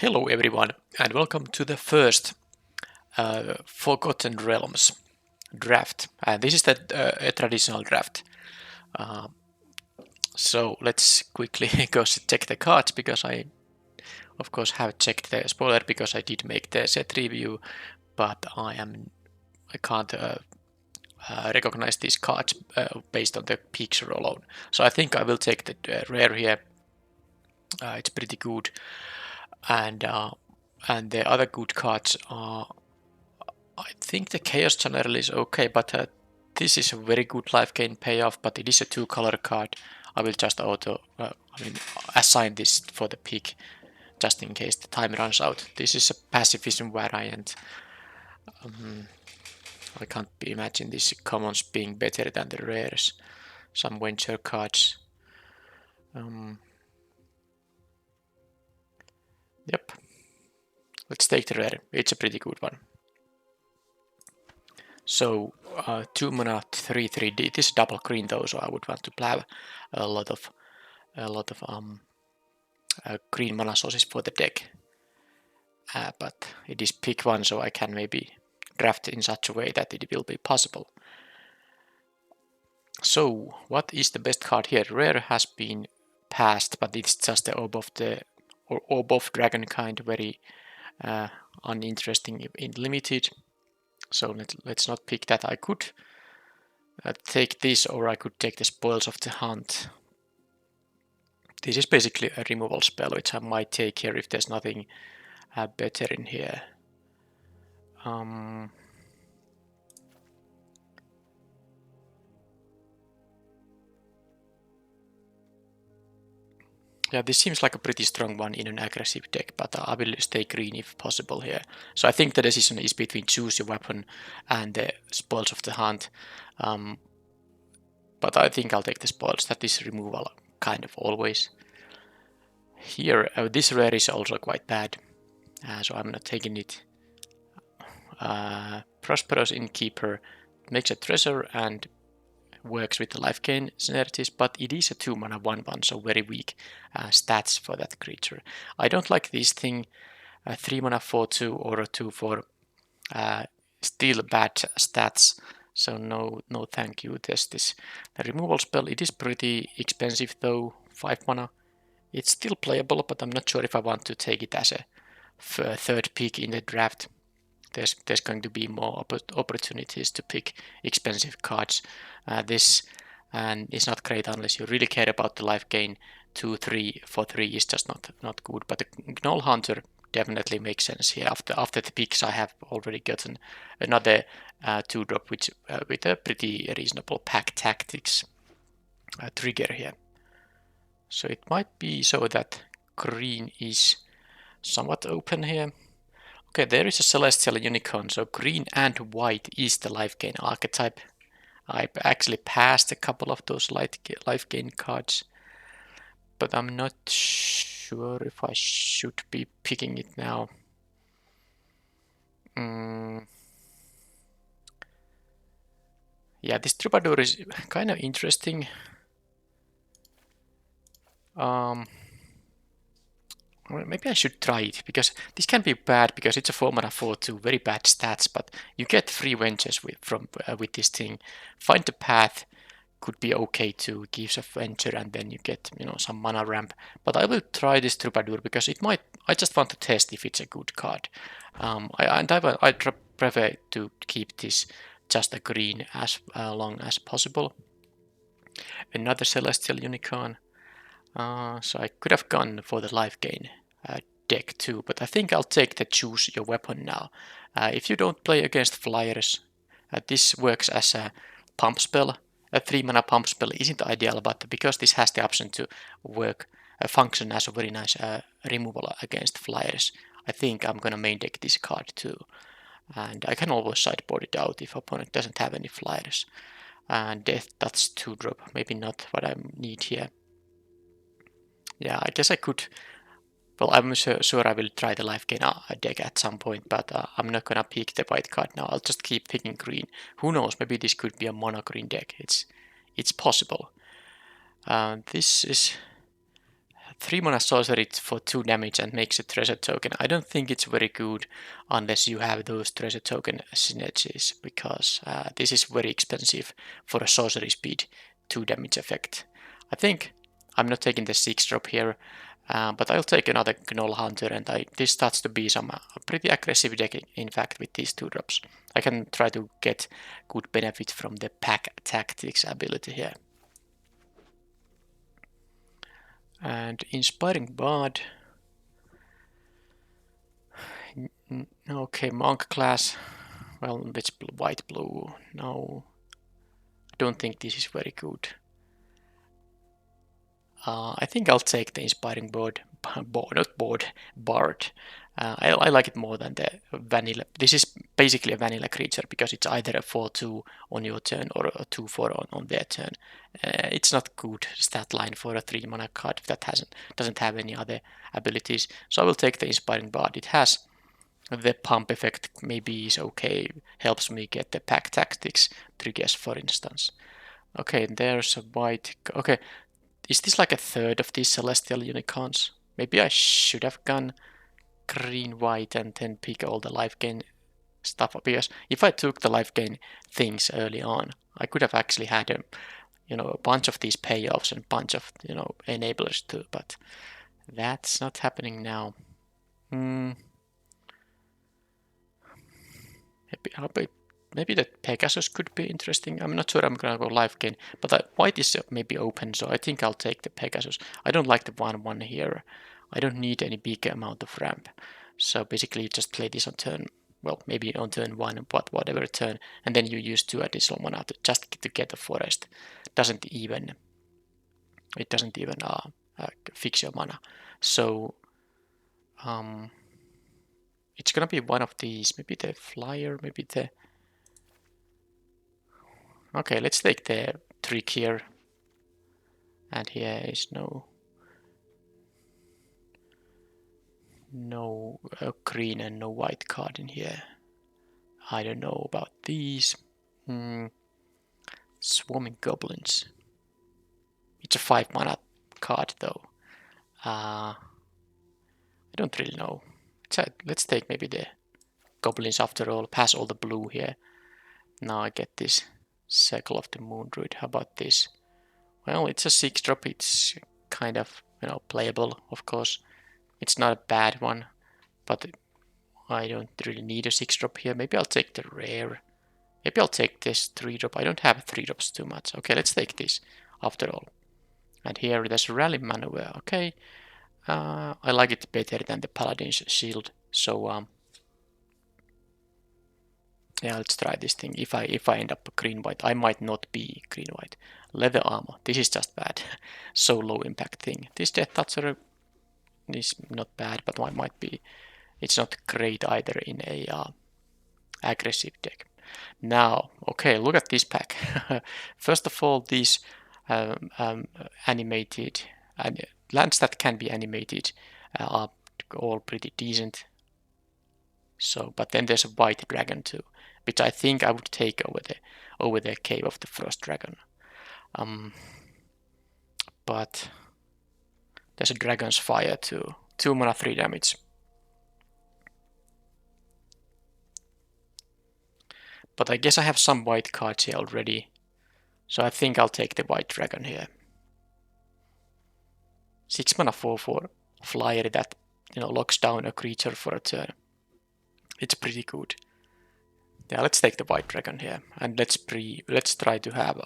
Hello everyone and welcome to the first Forgotten Realms draft. This is a traditional draft. Uh, so let's quickly go check the cards because I of course have checked the spoiler because I did make the set review, but I can't recognize these cards based on the picture alone. So I think I will take the rare here. It's pretty good, and the other good cards are. I think the Chaos General is okay, but this is a very good life gain payoff, but it is a 2-color card. I will just assign this for the pick, just in case the time runs out. This is a pacifism variant. I can't imagine these commons being better than the rares. Some venture cards. Yep. Let's take the rare. It's a pretty good one. So 2 mana 3/3. This is double green though, so I would want to have a lot of green mana sources for the deck. But it is pick one, so I can maybe draft in such a way that it will be possible. So what is the best card here? Rare has been passed, but it's just the orb of dragon kind, very uninteresting in limited. So let's not pick that. I could take this, or I could take the Spoils of the Hunt. This is basically a removal spell, which I might take here if there's nothing better in here. Yeah, this seems like a pretty strong one in an aggressive deck, but I will stay green if possible here. So I think the decision is between choose your weapon and the Spoils of the Hunt. But I think I'll take the spoils. That is removal kind of always. Here, this rare is also quite bad, so I'm not taking it. Prosperous Innkeeper makes a treasure and works with the life gain synergies, but it is a 2 mana 1/1, so very weak stats for that creature. I don't like this thing. 3 mana 4/2 or a 2/4. Still bad stats, so no thank you. There's this the removal spell. It is pretty expensive though, 5 mana. It's still playable, but I'm not sure if I want to take it as a third pick in the draft. There's going to be more opportunities to pick expensive cards. This and is not great unless you really care about the life gain. 2/3 for 3 is just not good. But the Gnoll Hunter definitely makes sense here. After the picks, I have already gotten another 2-drop with a pretty reasonable pack tactics trigger here. So it might be so that green is somewhat open here. Okay, there is a Celestial Unicorn, so green and white is the life gain archetype. I actually passed a couple of those life gain cards, but I'm not sure if I should be picking it now. Yeah, this Troubadour is kind of interesting. Maybe I should try it, because this can be bad because it's a 4 mana 4/2, very bad stats, but you get free ventures with this thing. Find the Path could be okay too, gives a venture and then you get some mana ramp. But I will try this Troubadour because I just want to test if it's a good card. I prefer to keep this just a green as long as possible. Another Celestial Unicorn. So I could have gone for the life gain deck too, but I think I'll take the choose your weapon now. If you don't play against flyers, this works as a pump spell. A 3 mana pump spell isn't ideal, but because this has the option to function as a very nice removal against flyers, I think I'm gonna main deck this card too. And I can always sideboard it out if opponent doesn't have any flyers. And Death, that's 2-drop, maybe not what I need here. Yeah, I guess I could. Well, I'm sure I will try the life gain deck at some point, but I'm not gonna pick the white card now. I'll just keep picking green. Who knows? Maybe this could be a mono green deck. It's possible. This is 3 mana sorcery for 2 damage and makes a treasure token. I don't think it's very good unless you have those treasure token synergies, because this is very expensive for a sorcery speed 2 damage effect. I think I'm not taking the 6-drop here, but I'll take another Gnoll Hunter, and this starts to be some pretty aggressive deck in fact with these 2 drops. I can try to get good benefit from the pack tactics ability here. And Inspiring Bard. Okay, Monk class. Well, it's white blue. No, I don't think this is very good. I think I'll take the Inspiring Bard. I like it more than the vanilla. This is basically a vanilla creature because it's either a 4/2 on your turn or a 2/4 on their turn. It's not good stat line for a 3 mana card that doesn't have any other abilities. So I will take the Inspiring Bard. It has the pump effect, maybe is okay, helps me get the pack tactics triggers, for instance. Okay, there's a white. Okay, is this like a third of these Celestial Unicorns? Maybe I should have gone green, white, and then pick all the life gain stuff, because if I took the life gain things early on, I could have actually had a bunch of these payoffs and a bunch of enablers too, but that's not happening now. Maybe that Pegasus could be interesting. I'm not sure I'm gonna go life gain, but white is maybe open, so I think I'll take the Pegasus. I don't like the 1/1 here. I don't need any big amount of ramp. So basically just play this on turn, well, maybe on turn 1, but whatever turn, and then you use 2 additional mana just to get the forest. It doesn't even fix your mana. So it's gonna be one of these, maybe the flyer, maybe the... Okay, let's take the trick here. And here is no green and no white card in here. I don't know about these. Swarming Goblins. It's a 5 mana card though. I don't really know. Let's take maybe the Goblins after all. Pass all the blue here. Now I get this Circle of the Moon Druid. How about this? Well, it's a 6-drop. It's kind of playable, of course. It's not a bad one, but I don't really need a 6-drop here. Maybe I'll take the rare. Maybe I'll take this 3-drop. I don't have 3-drops too much. Okay, let's take this after all. And here there's Rally Maneuver. Okay, I like it better than the Paladin's Shield. So yeah, let's try this thing. If I end up green-white, I might not be green-white. Leather Armor. This is just bad. So low impact thing. This Death Toucher is not bad, but I might be. It's not great either in a aggressive deck. Now, okay, look at this pack. First of all, these animated lands that can be animated are all pretty decent. So, but then there's a white dragon too, which I think I would take over the Cave of the Frost Dragon. But there's a Dragon's Fire too. 2 mana, 3 damage. But I guess I have some white cards here already. So I think I'll take the white dragon here. 6 mana 4/4 flyer that locks down a creature for a turn. It's pretty good. Yeah, let's take the white dragon here, and let's try to have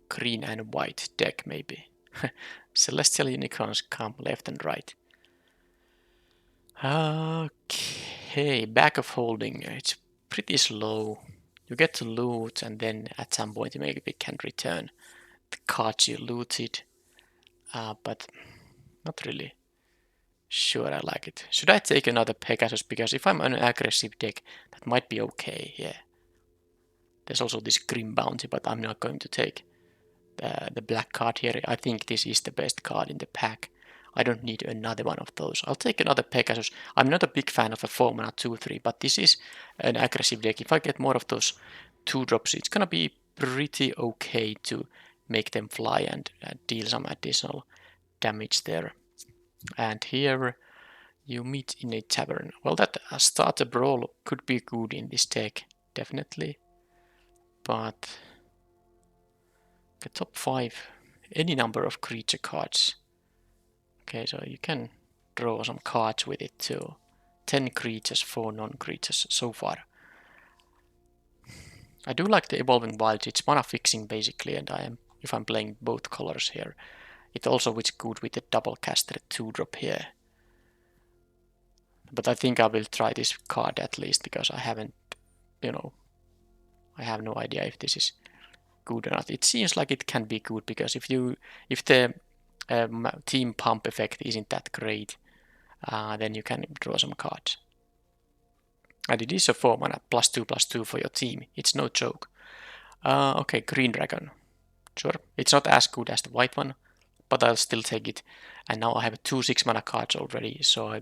green and white deck maybe. Celestial Unicorns come left and right. Okay, Back of Holding. It's pretty slow. You get to loot, and then at some point you maybe can return the cards you looted. But not really sure I like it. Should I take another Pegasus? Because if I'm on an aggressive deck, that might be okay, yeah. There's also this Grim Bounty, but I'm not going to take the black card here. I think this is the best card in the pack. I don't need another one of those. I'll take another Pegasus. I'm not a big fan of a 4 mana 2/3, but this is an aggressive deck. If I get more of those 2-drops, it's gonna be pretty okay to make them fly and deal some additional damage there. And here you meet in a tavern. Well, that starter brawl could be good in this deck, definitely. But the top 5, any number of creature cards. Okay, so you can draw some cards with it too. 10 creatures, 4 non-creatures so far. I do like the Evolving Wilds. It's mana fixing basically, and if I'm playing both colors here. It also is good with the double caster 2-drop here. But I think I will try this card at least because I haven't, I have no idea if this is good or not. It seems like it can be good because if the team pump effect isn't that great, then you can draw some cards. And it is a 4 mana +2/+2 for your team. It's no joke. Okay, Green Dragon. Sure, it's not as good as the white one, but I'll still take it. And now I have 2 6-mana cards already, so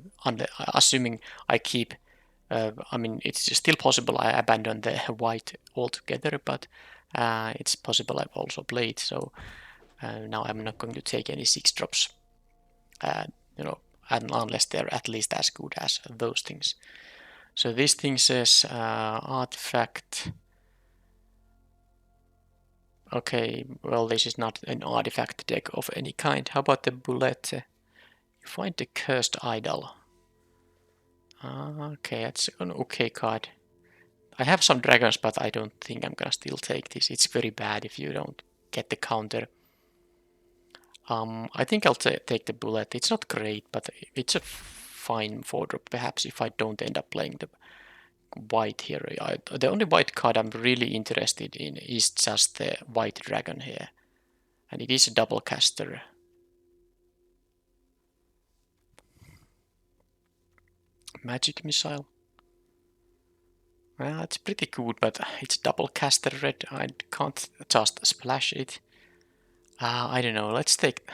assuming I keep, it's still possible I abandon the white altogether, but it's possible I've also played, so now I'm not going to take any 6-drops, unless they're at least as good as those things. So this thing says artifact. Okay, well, this is not an artifact deck of any kind. How about the bullet? You find the cursed idol. Okay, that's an okay card. I have some dragons, but I don't think I'm gonna still take this. It's very bad if you don't get the counter. I think I'll take the bullet. It's not great, but it's a fine 4-drop, perhaps, if I don't end up playing the white here. The only white card I'm really interested in is just the white dragon here. And it is a double caster. Magic missile. Well, it's pretty good, but it's double caster red. I can't just splash it. I don't know. Let's take.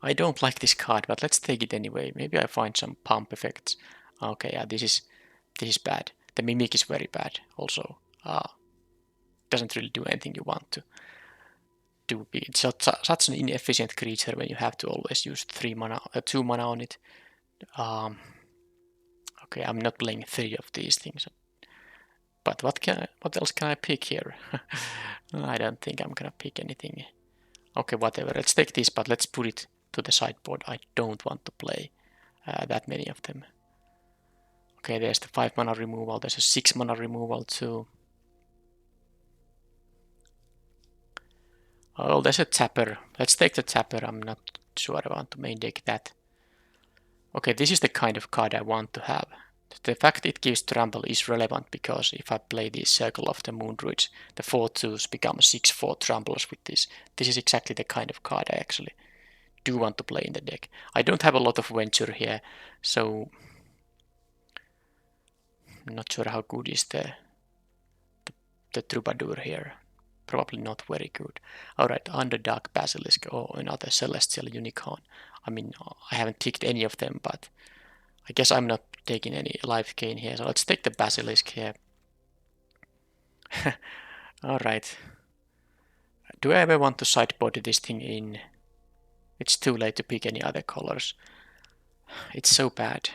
I don't like this card, but let's take it anyway. Maybe I find some pump effects. Okay, yeah, this is bad. The mimic is very bad. Also, doesn't really do anything you want to do. It's such an inefficient creature when you have to always use 2 mana on it. Okay, I'm not playing 3 of these things. But what else can I pick here? I don't think I'm gonna pick anything. Okay, whatever. Let's take this, but let's put it to the sideboard. I don't want to play that many of them. Okay, there's the 5 mana removal. There's a 6 mana removal too. Oh, there's a tapper. Let's take the tapper. I'm not sure I want to main deck that. Okay, this is the kind of card I want to have. The fact it gives trample is relevant because if I play the Circle of the Moon Druids, the 4/2s become 6/4 tramples with this. This is exactly the kind of card I actually do want to play in the deck. I don't have a lot of venture here, so I'm not sure how good is the Troubadour here. Probably not very good. Alright, Underdark Basilisk or another Celestial Unicorn. I mean, I haven't picked any of them, but I guess I'm not taking any life gain here, so let's take the Basilisk here. Alright. Do I ever want to sideboard this thing in? It's too late to pick any other colors. It's so bad.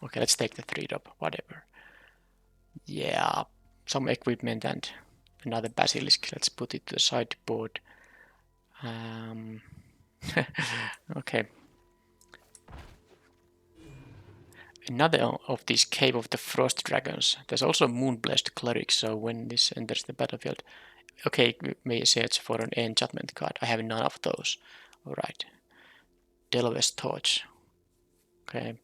Okay, let's take the 3-drop, whatever. Yeah, some equipment and another Basilisk. Let's put it to the sideboard. Okay. Another of these Cave of the Frost Dragons. There's also Moonblessed Cleric, so when this enters the battlefield... Okay, may search for an enchantment card. I have none of those. Alright. Delve's Torch. Okay.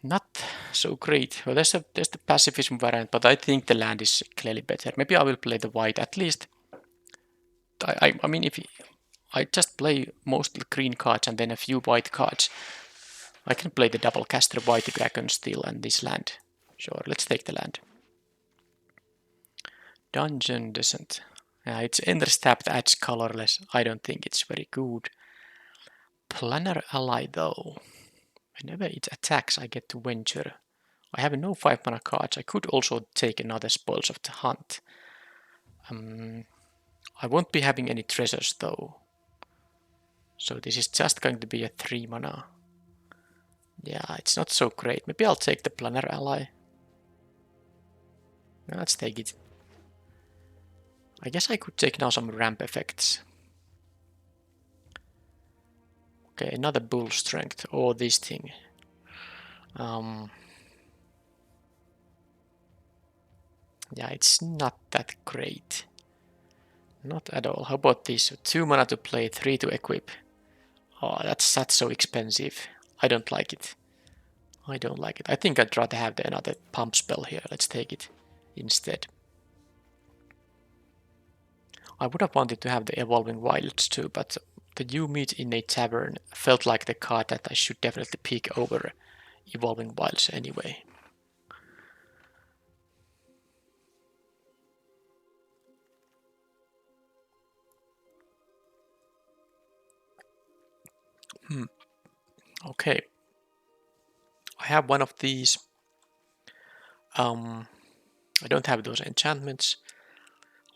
Not so great. Well, there's the pacifism variant, but I think the land is clearly better. Maybe I will play the white at least. I mean, if I just play mostly green cards and then a few white cards, I can play the double caster white dragon still and this land. Sure, let's take the land. Dungeon Descent. It's Ender's Tapped Edge colorless. I don't think it's very good. Planner Ally though. Whenever it attacks, I get to venture. I have no 5 mana cards. I could also take another Spoils of the Hunt. I won't be having any treasures though. So this is just going to be a 3 mana. Yeah, it's not so great. Maybe I'll take the Planner Ally. Let's take it. I guess I could take now some ramp effects. Okay, another Bull Strength or this thing. Yeah, it's not that great. Not at all. How about this? 2 mana to play, 3 to equip. Oh, that's so expensive. I don't like it. I don't like it. I think I'd rather have another pump spell here. Let's take it instead. I would have wanted to have the Evolving Wilds too, but the You Meet in a Tavern felt like the card that I should definitely pick over Evolving Wilds anyway. Okay. I have one of these. I don't have those enchantments.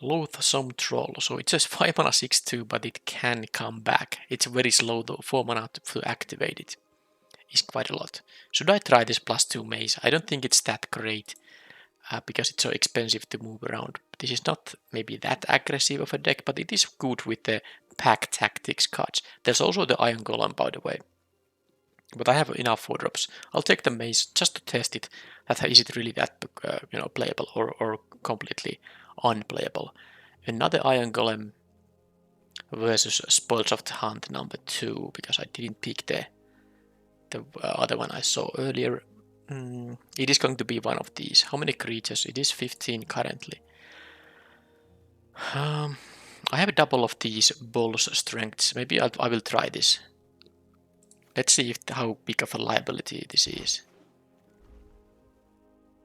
Loathsome Troll. So it says 5 mana 6/2, but it can come back. It's very slow though. 4 mana to activate it is quite a lot. Should I try this +2 maze? I don't think it's that great because it's so expensive to move around. This is not maybe that aggressive of a deck, but it is good with the pack tactics cards. There's also the Iron Golem, by the way. But I have enough 4-drops. I'll take the maze just to test it. Is it really that playable or completely unplayable? Another Iron Golem versus Spoils of the Hunt number 2, because I didn't pick the other one I saw earlier. It is going to be one of these. How many creatures? It is 15 currently. I have a double of these Bull's Strengths. Maybe I will try this. Let's see how big of a liability this is.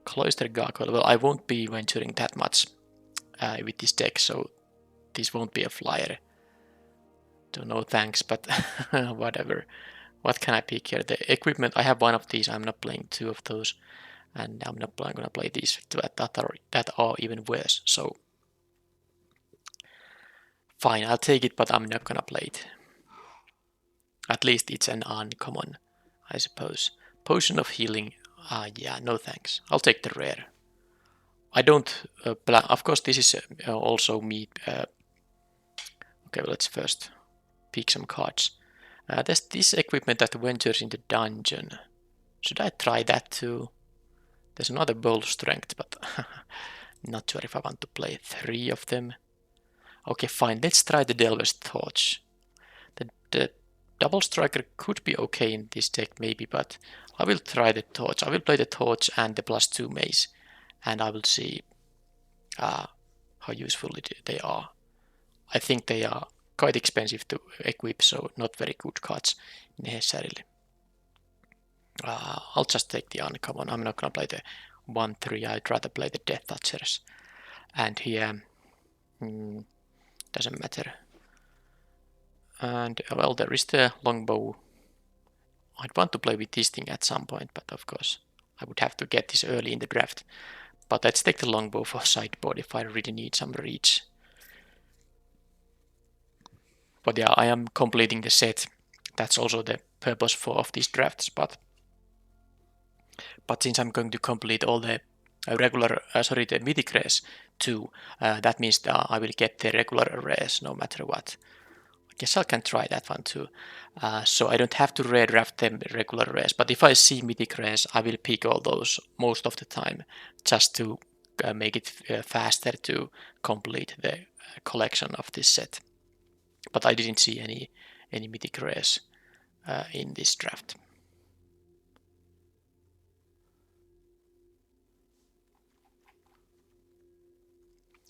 Cloister Gargoyle. Well, I won't be venturing that much with this deck, so this won't be a flyer. So no thanks, but whatever. What can I pick here? The equipment, I have one of these. I'm not playing 2 of those. And I'm not going to play these that are even worse. So fine, I'll take it, but I'm not going to play it. At least it's an uncommon, I suppose. Potion of Healing. Yeah, no thanks. I'll take the rare. I don't plan. Of course, this is also me. Okay, well, let's first pick some cards. There's this equipment that ventures into dungeon. Should I try that too? There's another Bold Strength, but not sure if I want to play 3 of them. Okay, fine. Let's try the Delver's Torch. The Double Striker could be okay in this deck, maybe, but I will try the Torch. I will play the Torch and the +2 maze, and I will see how useful they are. I think they are quite expensive to equip, so not very good cards necessarily. I'll just take the uncommon. I'm not gonna play the 1/3. I'd rather play the Death Touchers. And here, doesn't matter. And well, there is the Longbow. I'd want to play with this thing at some point, but of course I would have to get this early in the draft. But let's take the Longbow for sideboard if I really need some reach. But yeah, I am completing the set. That's also the purpose of these drafts. But since I'm going to complete all the the mythic rares too, that means that I will get the regular rares no matter what. I guess I can try that one too. So I don't have to rare draft them regular rares, but if I see mythic rares, I will pick all those most of the time, just to make it faster to complete the collection of this set. But I didn't see any mythic rares in this draft.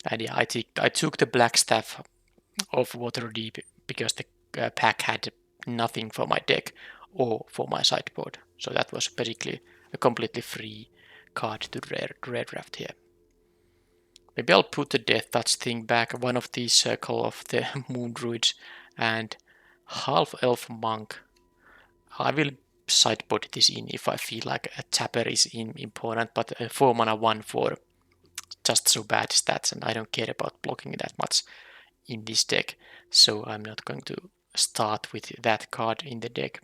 And yeah, I took the Black Staff of Waterdeep because the pack had nothing for my deck or for my sideboard. So that was basically a completely free card to rare draft here. Maybe I'll put the Death Touch thing back, one of these Circle of the Moon Druids, and Half Elf Monk. I will sideboard this in if I feel like a tapper is important, but 4 mana 1/4 just so bad stats, and I don't care about blocking that much in this deck, so I'm not going to start with that card in the deck.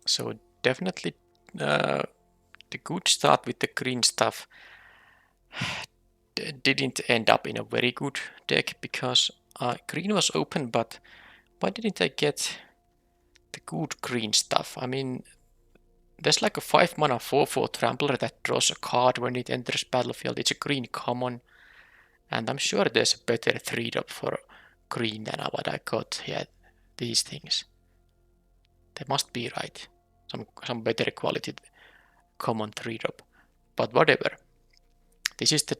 So definitely the good start with the green stuff didn't end up in a very good deck, because green was open, but why didn't I get the good green stuff? I mean, there's like a 5 mana 4/4 trampler that draws a card when it enters battlefield. It's a green common, and I'm sure there's a better 3-drop for green than what I got here. These things. They must be right. Some better quality common 3-drop. But whatever. This is the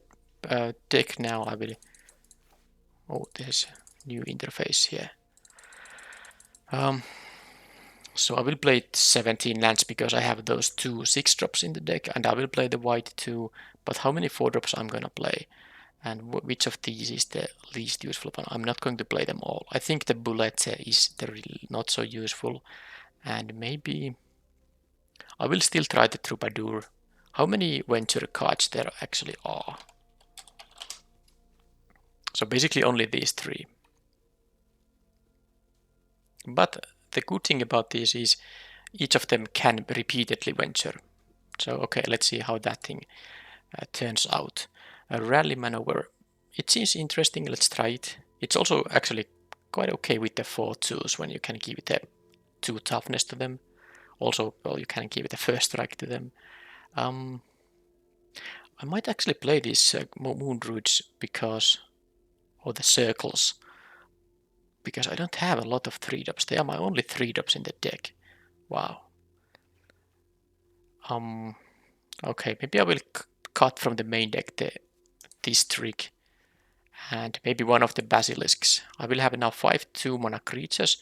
deck now. I will. Oh, there's a new interface here. So I will play 17 lands because I have those 2 6-drops in the deck, and I will play the white too. But how many 4-drops I'm gonna play, and which of these is the least useful one? I'm not going to play them all. I think the bullet is the not so useful, and maybe I will still try the troubadour. How many venture cards there actually are? So basically only these 3. But the good thing about this is each of them can repeatedly venture. So okay, let's see how that thing turns out. A rally maneuver. It seems interesting. Let's try it. It's also actually quite okay with the 4 twos when you can give it a 2 toughness to them. Also, well, you can give it a first strike to them. I might actually play these moon druids because, or the circles, because I don't have a lot of 3-drops. They are my only 3-drops in the deck. Wow. Okay, maybe I will cut from the main deck this trick, and maybe one of the basilisks. I will have now 5 2-mana creatures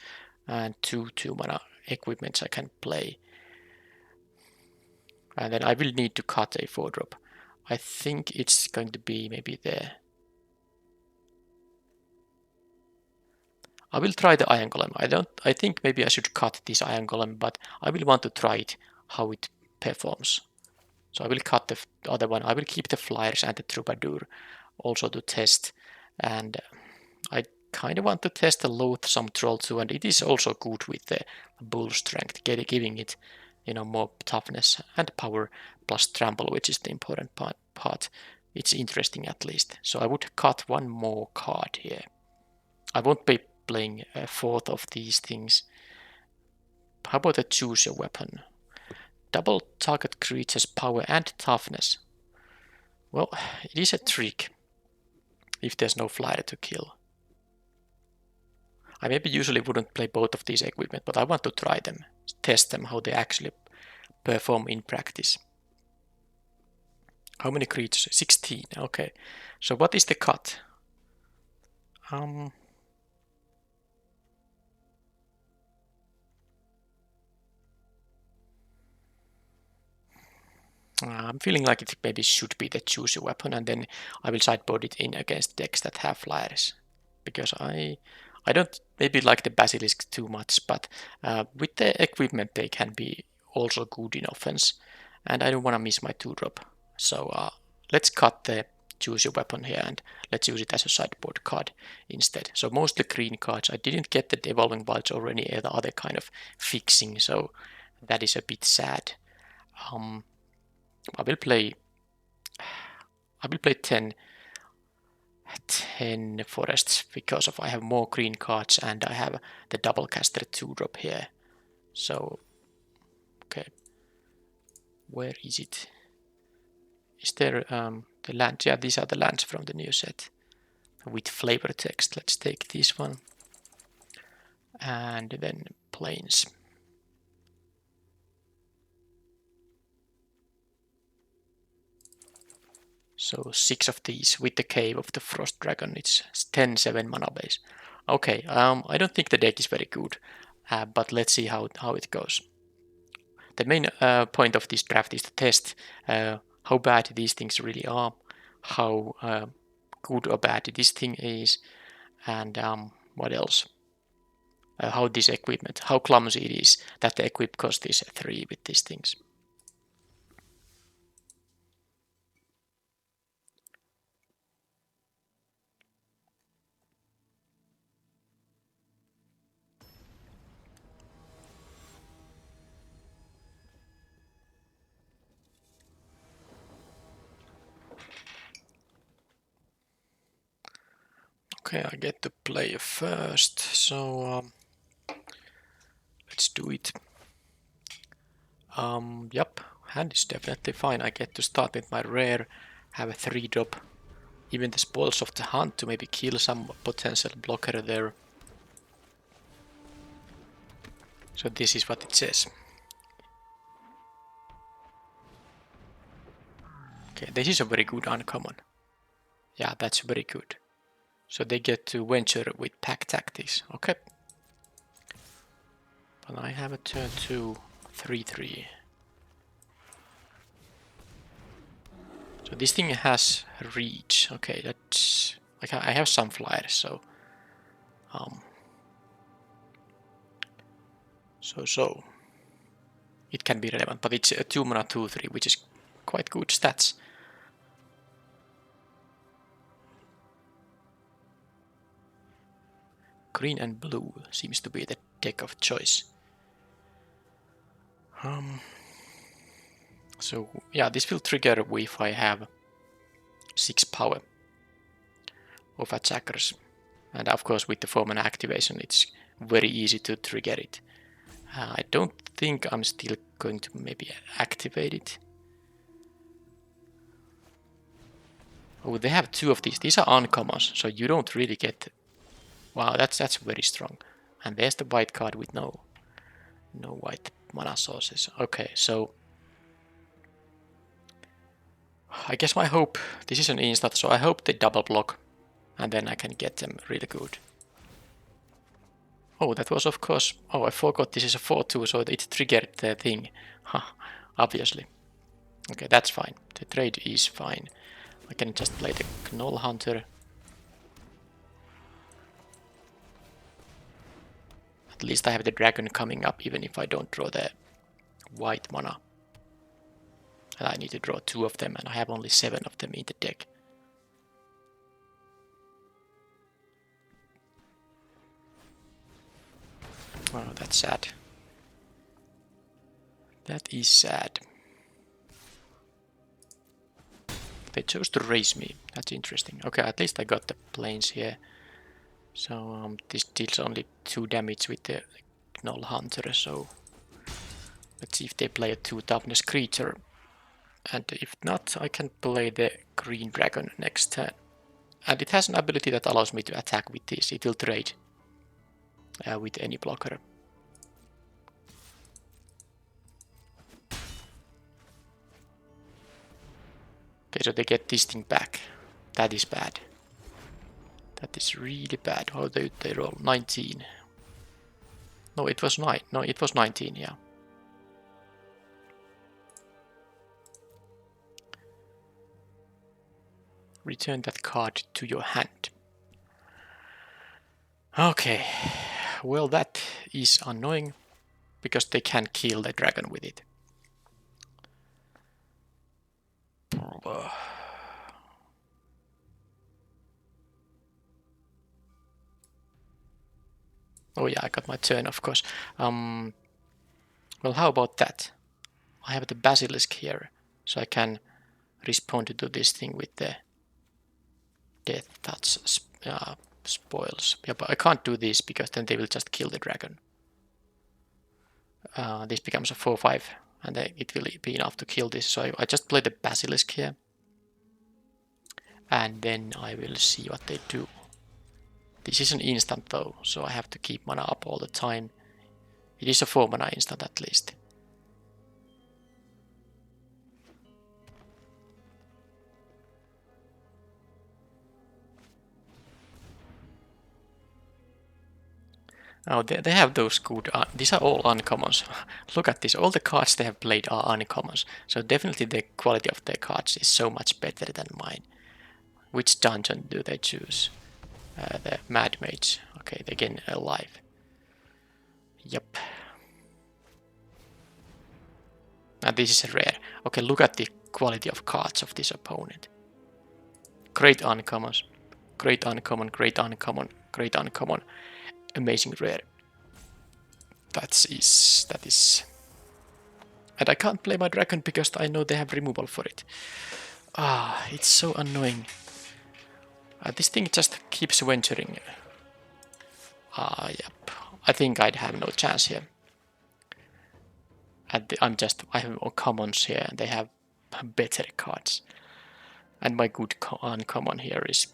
and 2 2-mana equipments I can play. And then I will need to cut a 4-drop. I think it's going to be maybe there. I will try the Iron Golem. I think maybe I should cut this Iron Golem, but I will want to try it, how it performs. So I will cut the other one. I will keep the Flyers and the Troubadour also to test. And I kind of want to test the Loathsome Troll too, and it is also good with the Bull Strength, giving it, more toughness and power plus trample, which is the important part. It's interesting at least. So I would cut one more card here. I won't be playing a 4th of these things. How about a choose your weapon? Double target creature's power and toughness. Well, it is a trick if there's no flyer to kill. I maybe usually wouldn't play both of these equipment, but I want to try them, test them, how they actually perform in practice. How many creatures? 16, okay. So what is the cut? I'm feeling like it maybe should be the choose your weapon, and then I will sideboard it in against decks that have flyers, because I don't maybe like the basilisk too much, but with the equipment they can be also good in offense, and I don't want to miss my 2-drop. So let's cut the choose your weapon here, and let's use it as a sideboard card instead. So mostly green cards. I didn't get the Evolving Wilds or any other kind of fixing, so that is a bit sad. I will play 10 forests because I have more green cards and I have the double caster 2-drop here. So, okay, where is it? Is there the land? Yeah, these are the lands from the new set with flavor text. Let's take this one, and then plains. So 6 of these with the Cave of the Frost Dragon. It's 10 7 mana base. Okay, I don't think the deck is very good, but let's see how it goes. The main point of this draft is to test how bad these things really are, how good or bad this thing is, and what else? How this equipment, how clumsy it is that the equip cost is 3 with these things. Okay, I get to play first, so let's do it. Yep, hand is definitely fine. I get to start with my rare, have a 3-drop, even the spoils of the hunt to maybe kill some potential blocker there. So this is what it says. Okay, this is a very good uncommon. Yeah, that's very good. So they get to venture with pack tactics. Okay. But I have a turn 2, 3-3. So this thing has reach. Okay, that's like I have some flyers, so so it can be relevant, but it's a 2 mana 2/3, which is quite good stats. Green and blue seems to be the deck of choice. So yeah, this will trigger if I have 6 power of attackers, and of course with the 4 mana activation, it's very easy to trigger it. I don't think I'm still going to maybe activate it. Oh, they have 2 of these. These are uncommons, so you don't really get. Wow, that's very strong. And there's the white card with no white mana sources. Okay, so I guess my hope. This is an instant, so I hope they double block, and then I can get them really good. Oh, that was of course. Oh, I forgot this is a 4/2, so it triggered the thing. Huh, obviously. Okay, that's fine. The trade is fine. I can just play the Gnoll Hunter. At least I have the dragon coming up, even if I don't draw the white mana. And I need to draw 2 of them, and I have only 7 of them in the deck. Oh, that's sad. That is sad. They chose to raise me. That's interesting. Okay, at least I got the planes here. So this deals only 2 damage with the Gnoll Hunter, so let's see if they play a 2 toughness creature. And if not, I can play the green dragon next turn. And it has an ability that allows me to attack with this. It will trade with any blocker. Okay, so they get this thing back. That is bad. That is really bad. How they roll 19. No, it was 9. No, it was 19, yeah. Return that card to your hand. Okay, well that is annoying, because they can kill the dragon with it. Oh yeah, I got my turn, of course. Well, how about that? I have the basilisk here, so I can respond to this thing with the death touch spoils. Yeah, but I can't do this because then they will just kill the dragon. This becomes a 4/5, and it will be enough to kill this. So I just play the basilisk here, and then I will see what they do. This is an instant though, so I have to keep mana up all the time. It is a 4 mana instant at least. Oh, they have those good. These are all uncommons. Look at this. All the cards they have played are uncommons. So definitely the quality of their cards is so much better than mine. Which dungeon do they choose? The Mad Mage. Okay, they're getting alive. Yep. And this is rare. Okay, look at the quality of cards of this opponent. Great uncommons. Great uncommon, great uncommon, great uncommon. Amazing rare. That is. And I can't play my dragon because I know they have removal for it. Ah, it's so annoying. This thing just keeps venturing. Yep. I think I'd have no chance here. I have commons here, and they have better cards. And my good uncommon here is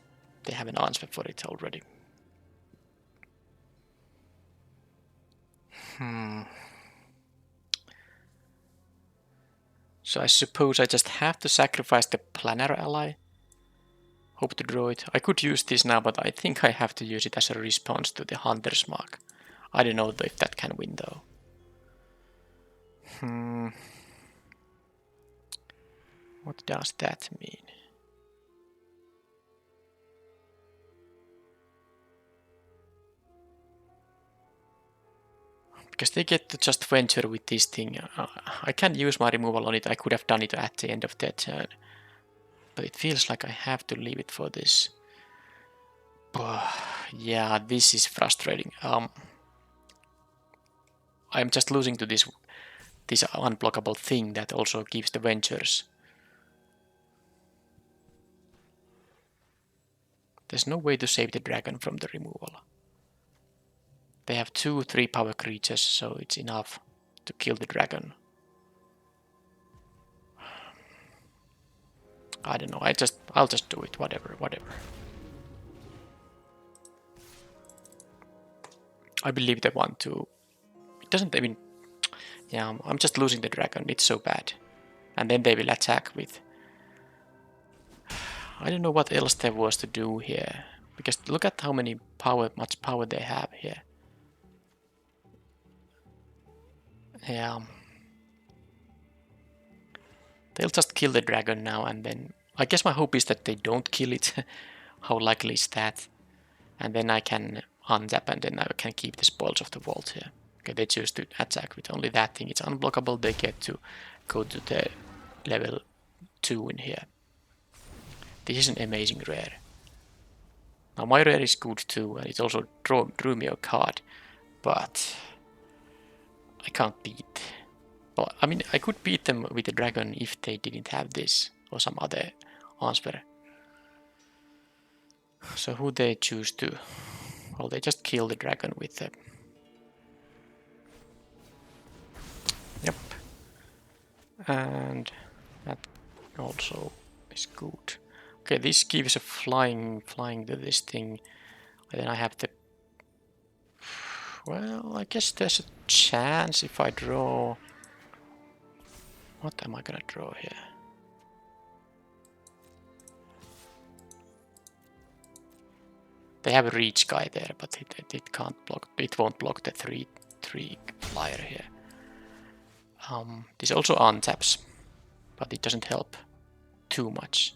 they have an answer for it already. So I suppose I just have to sacrifice the planner ally. Hope to draw it. I could use this now, but I think I have to use it as a response to the Hunter's Mark. I don't know if that can win though. What does that mean? Because they get to just venture with this thing. I can use my removal on it. I could have done it at the end of their turn. But it feels like I have to leave it for this. Yeah, this is frustrating. I'm just losing to this unblockable thing that also gives the ventures. There's no way to save the dragon from the removal. They have 2 3-power creatures, so it's enough to kill the dragon. I don't know, I'll just do it, whatever. I believe they want to. It doesn't even. Yeah, I'm just losing the dragon, it's so bad. And then they will attack with. I don't know what else there was to do here. Because look at how much power they have here. Yeah. They'll just kill the dragon now and then. I guess my hope is that they don't kill it. How likely is that? And then I can untap and then I can keep the spoils of the vault here. Okay, they choose to attack with only that thing. It's unblockable. They get to go to the level 2 in here. This is an amazing rare. Now my rare is good too, and it also drew me a card, but I can't beat. Well, I mean, I could beat them with the dragon if they didn't have this or some other answer. So who they choose to? Well, they just kill the dragon with the. Yep. And that also is good. Okay, this gives a flying to this thing. And then I have the. Well, I guess there's a chance if I draw. What am I gonna draw here? They have a reach guy there, but it can't block. It won't block the 3/3 flyer here. This also untaps, but it doesn't help too much.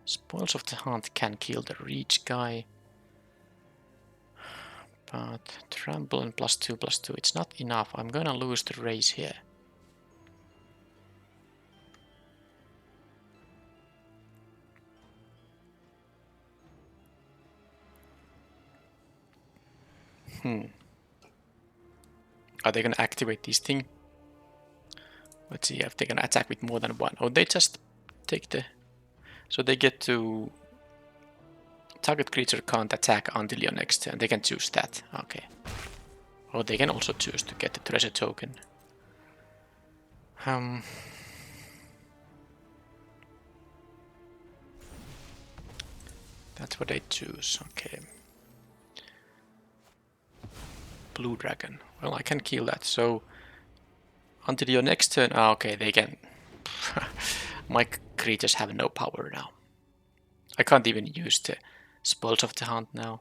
Spoils of the Hunt can kill the reach guy, but trample and +2/+2, it's not enough. I'm gonna lose the race here. Are they gonna activate this thing? Let's see if they're gonna attack with more than one. Oh, they just take the. So they get to. Target creature can't attack until your next turn. They can choose that. Okay. Or they can also choose to get the treasure token. That's what they choose. Okay. Blue dragon. Well, I can kill that. So until your next turn. Okay, they can. My creatures have no power now. I can't even use the spoils of the hunt now.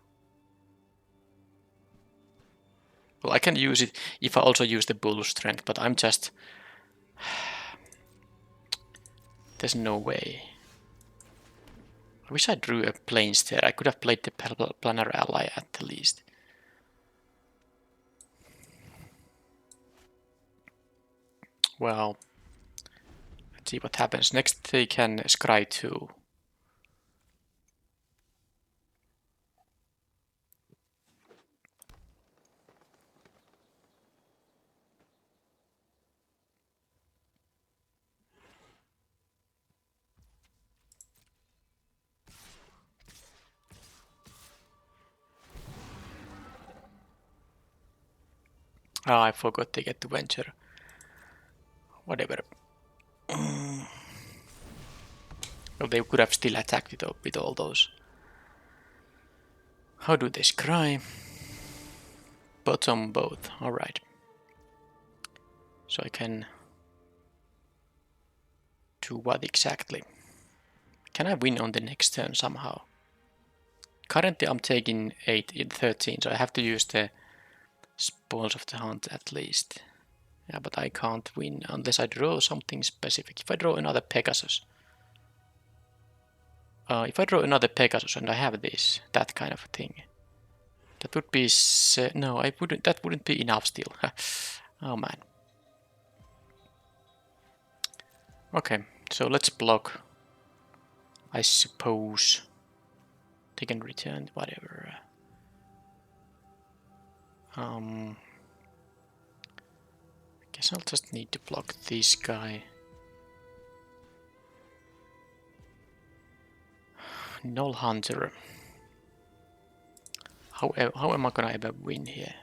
Well, I can use it if I also use the bull strength, but I'm just. There's no way. I wish I drew a planes there. I could have played the planner ally at the least. Well, let's see what happens. Next they can scry 2. Ah, I forgot to get the venture. Whatever. Well, they could have still attacked it with all those. How do they scry? Bottom both. Alright. So I can do what exactly? Can I win on the next turn somehow? Currently I'm taking 8 in 13, so I have to use the spoils of the hunt at least. Yeah, but I can't win unless I draw something specific. If I draw another Pegasus. If I draw another Pegasus and I have this, that kind of thing. That would be... no, I wouldn't. That wouldn't be enough still. Oh man. Okay, so let's block. I suppose. They can return whatever. I guess I'll just need to block this guy. Null Hunter. How am I gonna ever win here?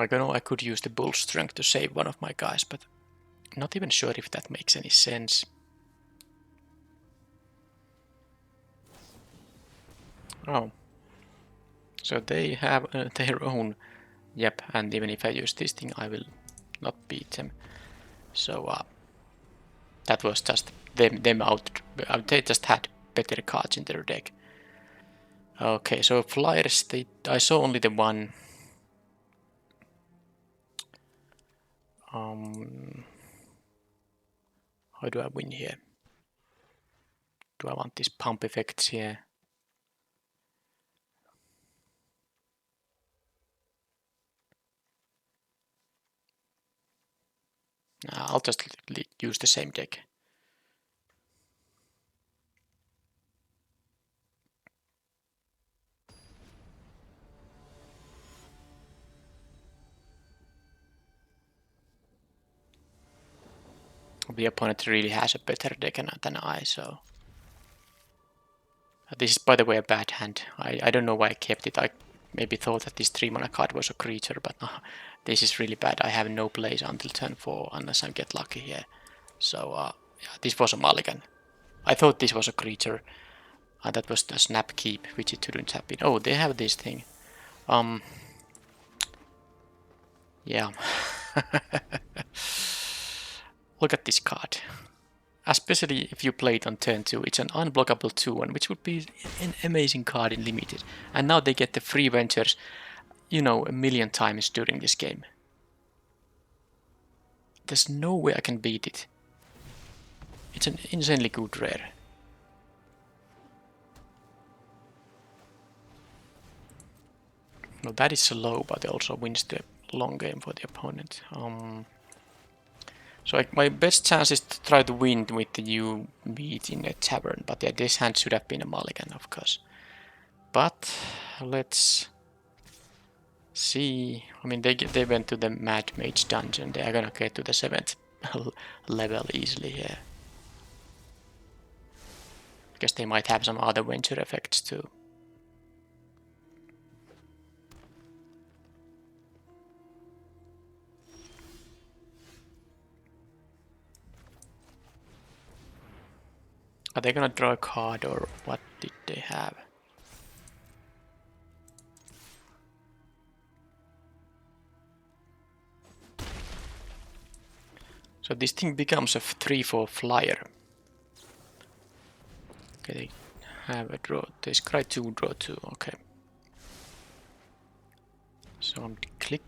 I know I could use the bull strength to save one of my guys, but I'm not even sure if that makes any sense. Oh. So they have their own. Yep, and even if I use this thing, I will not beat them. So that was just them out. They just had better cards in their deck. Okay, so flyers, I saw only the one. How do I win here? Do I want these pump effects here? I'll just use the same deck. The opponent really has a better deck than I, so... This is, by the way, a bad hand. I don't know why I kept it. I maybe thought that this 3-mana card was a creature, but no, this is really bad. I have no plays until turn 4 unless I get lucky here. So, yeah, this was a mulligan. I thought this was a creature. That was the snap keep, which it shouldn't have been. Oh, they have this thing. Yeah. Look at this card. Especially if you play it on turn 2, it's an unblockable 2-1, which would be an amazing card in Limited. And now they get the free ventures, you know, a million times during this game. There's no way I can beat it. It's an insanely good rare. No, that is slow, but it also wins the long game for the opponent. So my best chance is to try to win with the you meet in a tavern, but yeah, this hand should have been a mulligan, of course. But let's see. I mean, they went to the Mad Mage dungeon. They are gonna get to the 7th level easily here. I guess they might have some other venture effects too. Are they gonna draw a card or what did they have? So this thing becomes a 3/4 flyer. Okay, they have a draw. They scry 2, draw 2. Okay. So I'm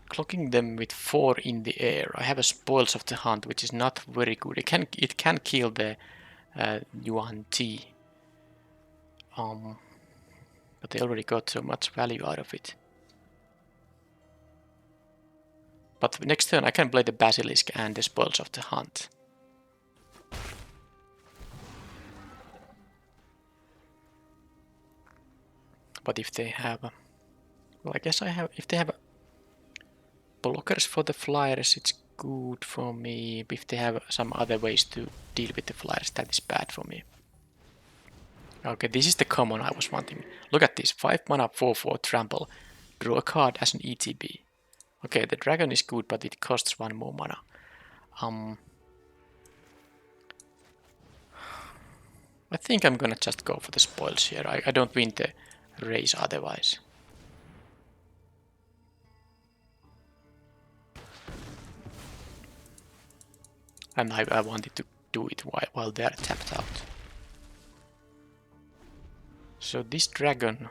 clocking them with 4 in the air. I have a spoils of the hunt, which is not very good. It can kill the Yuan T. But they already got so much value out of it. But next turn I can play the Basilisk and the spoils of the hunt. But if they have, well, I guess I have. If they have blockers for the flyers, it's good for me. If they have some other ways to deal with the flyers, that is bad for me. Okay, this is the common I was wanting. Look at this, 5 mana 4/4 trample. Draw a card as an ETB. Okay, the dragon is good, but it costs 1 more mana. I think I'm gonna just go for the spoils here. I don't win the race otherwise. And I wanted to do it while they're tapped out. So this dragon,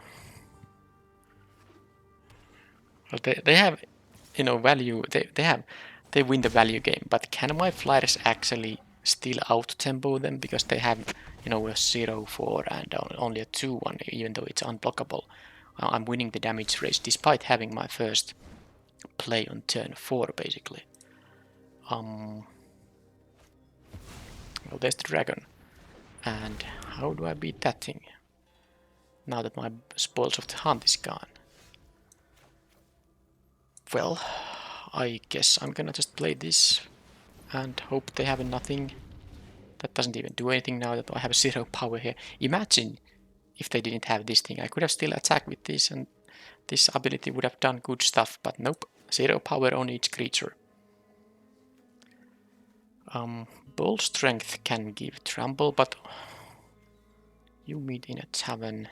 well, they have, you know, value. They win the value game. But can my flyers actually still out tempo them because they have, you know, a 0/4 and only a 2/1, even though it's unblockable? I'm winning the damage race despite having my first play on turn 4 basically. Well, there's the dragon. And how do I beat that thing? Now that my spoils of the hunt is gone. Well, I guess I'm gonna just play this and hope they have nothing. That doesn't even do anything now that I have 0 power here. Imagine if they didn't have this thing. I could have still attacked with this and this ability would have done good stuff, but nope. 0 power on each creature. Bull strength can give trample, but you meet in a tavern.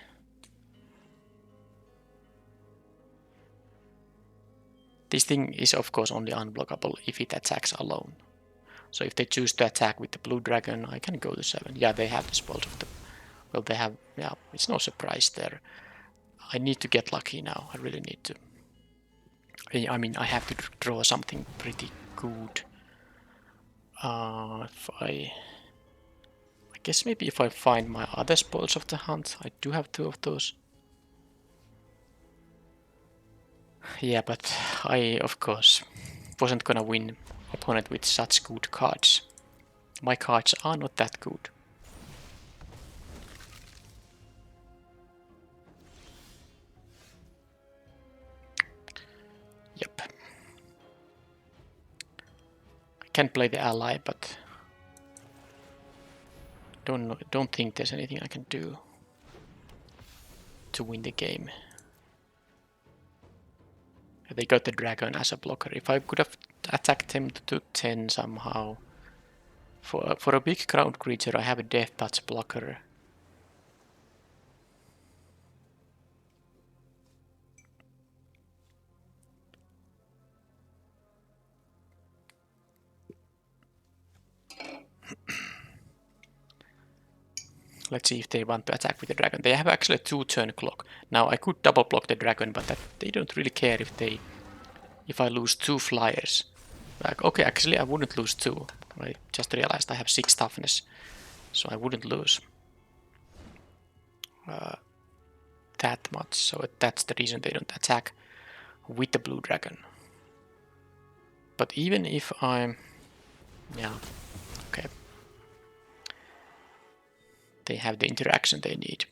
This thing is of course only unblockable if it attacks alone. So if they choose to attack with the blue dragon, I can go to 7. Yeah, they have the spoils of the... Well, they have... Yeah, it's no surprise there. I need to get lucky now. I really need to. I mean, I have to draw something pretty good. If I guess maybe if I find my other spoils of the hunt. I do have 2 of those. Yeah, but I, of course, wasn't gonna win opponent with such good cards. My cards are not that good. Yep. I can play the ally, but don't think there's anything I can do to win the game. They got the dragon as a blocker. If I could have attacked him to 10 somehow. For a big ground creature, I have a death touch blocker. Let's see if they want to attack with the dragon. They have actually a 2-turn clock. Now I could double block the dragon, but they don't really care if I lose 2 flyers. Like, okay, actually I wouldn't lose 2. I just realized I have 6 toughness, so I wouldn't lose that much. So that's the reason they don't attack with the blue dragon. But even if I'm... Yeah, okay. They have the interaction they need.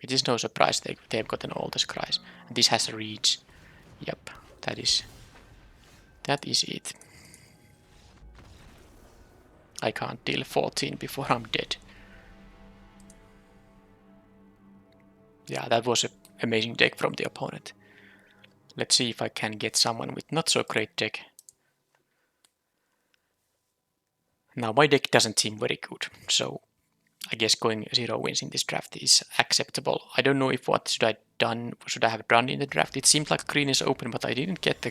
It is no surprise they've gotten all the scries. And this has a reach. Yep, that is it. I can't deal 14 before I'm dead. Yeah, that was an amazing deck from the opponent. Let's see if I can get someone with not so great deck. Now my deck doesn't seem very good, so I guess going 0 wins in this draft is acceptable. I don't know if what should I have done in the draft. It seemed like green is open, but I didn't get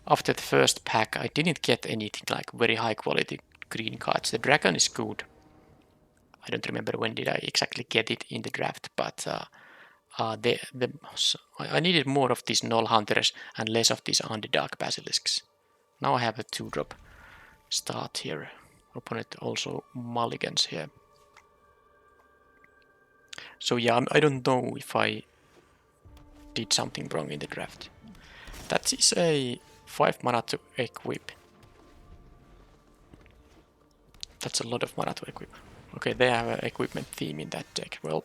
after the first pack, I didn't get anything like very high quality green cards. The dragon is good. I don't remember when did I exactly get it in the draft, but I needed more of these null hunters and less of these underdark basilisks. Now I have a 2-drop start here. Opponent also mulligans here. So yeah, I don't know if I did something wrong in the draft. That is a 5 mana to equip. That's a lot of mana to equip. Okay, they have an equipment theme in that deck. Well,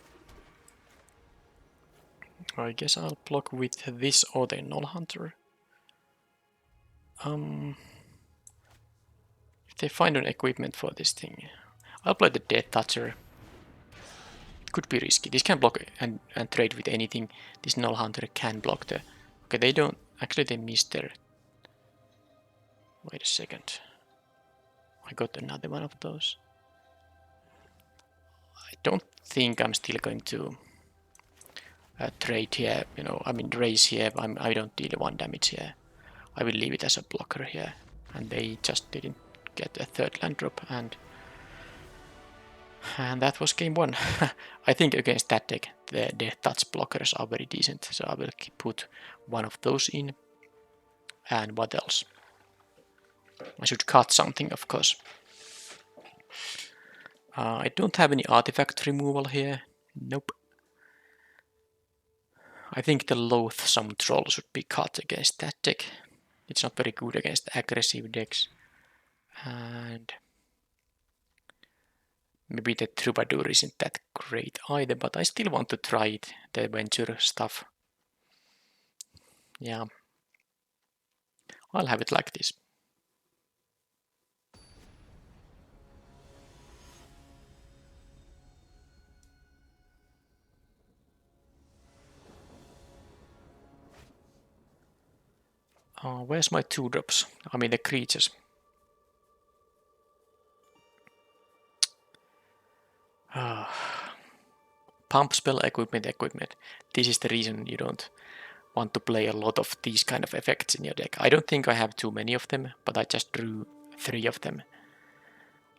I guess I'll block with this or the null hunter. If they find an equipment for this thing, I'll play the Death Toucher. Could be risky. This can block and trade with anything. This Null Hunter can block the... Okay, they don't... Actually, they missed their... Wait a second. I got another one of those. I don't think I'm still going to trade here. You know, I mean raise here. I don't deal 1 damage here. I will leave it as a blocker here. And they just didn't get a 3rd land drop, and that was game 1. I think against that deck the Death Touch blockers are very decent, so I will put one of those in. And what else? I should cut something, of course. I don't have any artifact removal here. Nope. I think the Loathsome Troll should be cut against that deck. It's not very good against aggressive decks. And maybe the Troubadour isn't that great either, but I still want to try it, the Venture stuff. Yeah. I'll have it like this. Where's my 2-drops? I mean the creatures. Pump spell, equipment. This is the reason you don't want to play a lot of these kind of effects in your deck. I don't think I have too many of them, but I just drew 3 of them.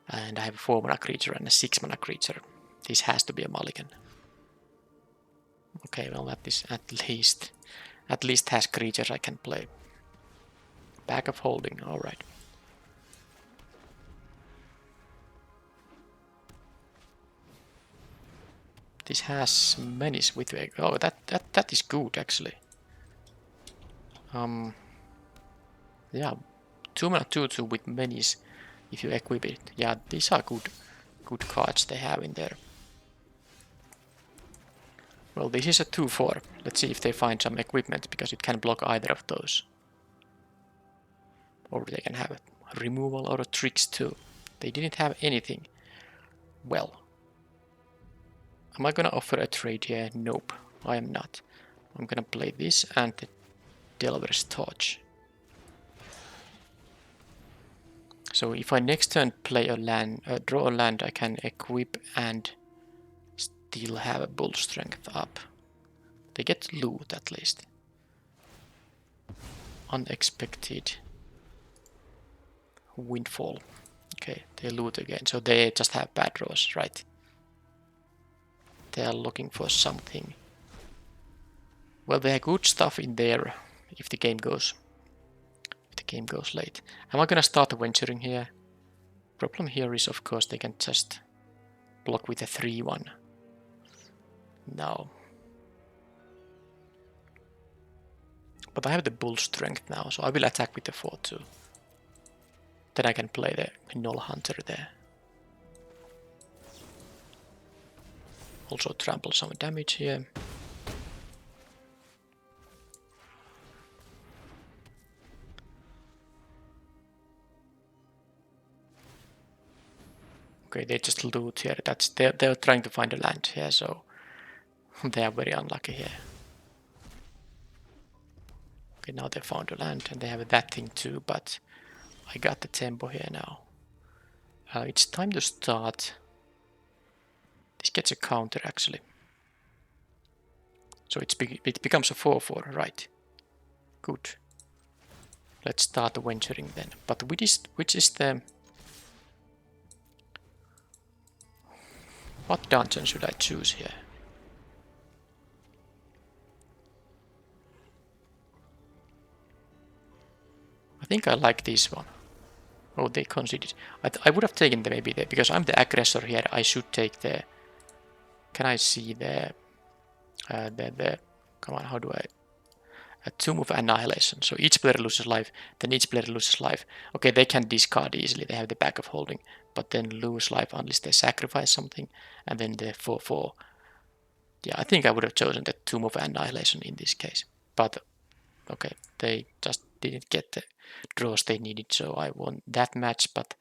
And I have a 4-mana creature and a 6-mana creature. This has to be a mulligan. Okay, well that is at least has creatures I can play. Bag of Holding, alright. This has menace with... Oh, that is good actually. Yeah, 2-mana 2/2 with menace if you equip it. Yeah, these are good cards they have in there. Well, this is a 2/4. Let's see if they find some equipment, because it can block either of those. Or they can have a removal or a tricks too. They didn't have anything. Well, am I gonna offer a trade here? Nope, I am not. I'm gonna play this and the Delver's Torch. So if I next turn play a land, draw a land, I can equip and still have a Bull Strength up. They get loot at least. Unexpected Windfall. Okay, they loot again, so they just have bad draws, right? They are looking for something. Well, they have good stuff in there if the game goes late. Am I gonna start venturing here? Problem here is, of course, they can just block with a 3/1. No. But I have the Bull Strength now, so I will attack with the 4/2. Then I can play the Null Hunter there. Also trample some damage here. Okay, they just loot here. They're trying to find a land here, so they are very unlucky here. Okay, now they found a land and they have that thing too, but I got the tempo here now. It's time to start. This gets a counter actually. So it becomes a 4/4, right? Good. Let's start the venturing then. But which is the... What dungeon should I choose here? I think I like this one. Oh, they conceded. I would have taken the maybe the... Because I'm the aggressor here, I should take the... Can I see the... Come on, how do I... A Tomb of Annihilation. So each player loses life, then each player loses life. Okay, they can discard easily, they have the Bag of Holding, but then lose life unless they sacrifice something, and then the 4/4. Yeah, I think I would have chosen the Tomb of Annihilation in this case. But, okay, they just didn't get the draws they needed, so I won that match, but